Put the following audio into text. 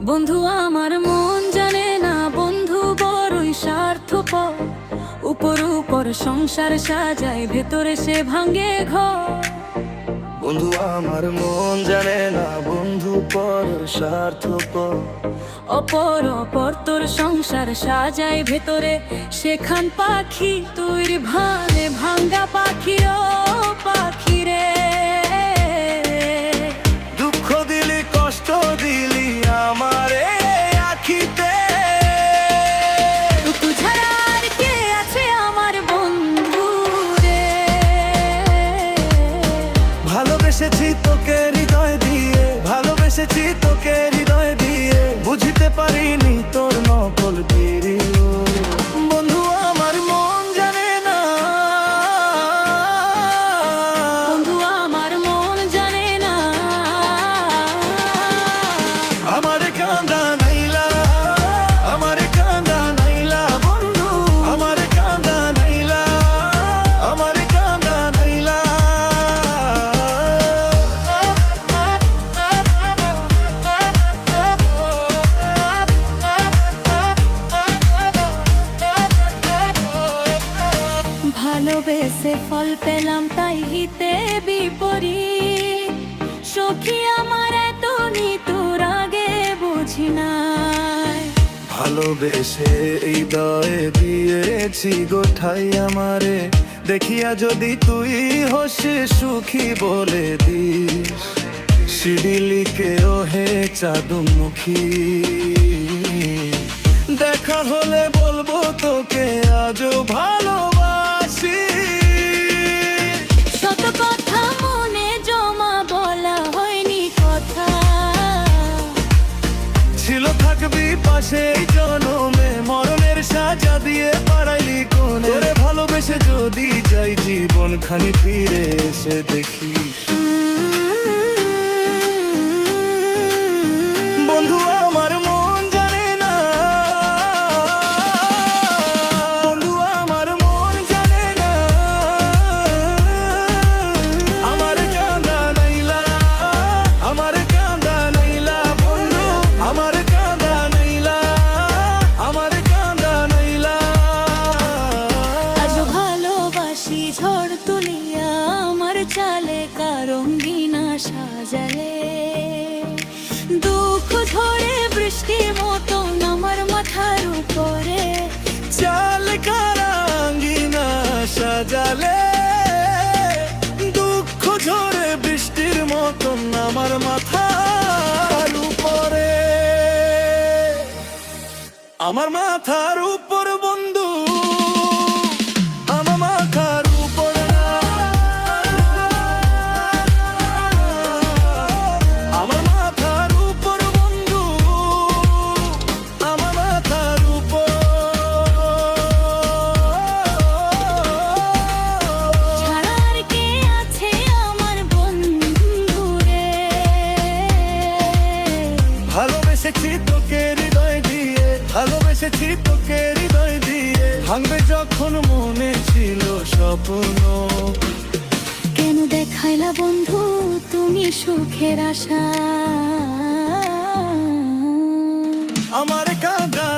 বন্ধু আমার মন জানে না, বন্ধু বড়ই স্বার্থপর। উপর উপর সংসার সাজায়, ভেতরে সে ভাঙে ঘর। বন্ধু আমার মন জানে না, বন্ধু পর স্বার্থপর। অপর অপর তোর সংসার সাজায়, ভেতরে সেখান পাখি তুই ভানে ভাঙ্গা পাখি। ও পাখি রে, দুঃখ দিলি কষ্ট দিলি আমারে আখিতে। তুই ছাড়া আর কে আছে আমার বন্ধু রে। ভালোবেসেছি তোকে হৃদয় দিয়ে, ভালোবেসেছি তোকে হৃদয় দিয়ে, বুঝতে পারিনি তোর নকল ভিড়িও। বন্ধু আমার মন জানে না, বন্ধু আমার মন জানে না। আমার কান্দা নাইলা, আমার কান্দা নাইলা বন্ধু, আমার কান্দা নাইলা, আমার কান্দা নাইলা। ভালোবেসে ফল পেলাম তাই হিতে বিপরীত। সখী আমার এত নিতুর আগে বুঝি নাই। ভালোবেসে হৃদয়ে দিয়েছি গোঠাই আমারে, দেখিয়া যদি তুই হসে সুখী বলে দিস। শিডিলিকে ওহে চাঁদমুখী, দেখা হলে বলবো তোকে আজও ভালোবাসি। শত কথা মনে জমা বলা হয়নি কথা। ছিল থাকবি পাশে এই জনমে, মরণের সাজা দিয়ে পাড়াইলি কোণে। তোরে ভালোবেসে যদি যাই জীবন খানি ফিরে এসে দেখি। বন্ধু আমার মন জানে না, বন্ধু আমার মন জানে না, আমার কান্দা নাইলা, আমার কান্দা নাইলা বন্ধু, আমার কান্দা নাইলা, আমার কান্দা নাইলা। আজ ভালোবাসি ঝড় তুলিয়া, আমার চালে কারঙ্গিনা সাজালে। দুঃখ ঝরে বৃষ্টির মতন আমার মাথার উপরে। চাল কারাঙ্গিনা সাজালে, দুঃখ ঝরে বৃষ্টির মতন আমার মাথার উপরে, আমার মাথার উপর বন্ধু, আমার মাথার উপর না, আমার মাথার উপর বন্ধু, আমার মাথার উপর। ছাড়া আর কে আছে আমার বন্ধু রে। ভালোবেসেছি তোকে হৃদয় দিয়ে, ভালোবেসেছি তোকে হৃদয় দিয়ে, ভাঙবে যখন মনে ছিল স্বপ্ন। কেন দেখাইলা বন্ধু তুমি সুখের আশা। আমার কাঁদা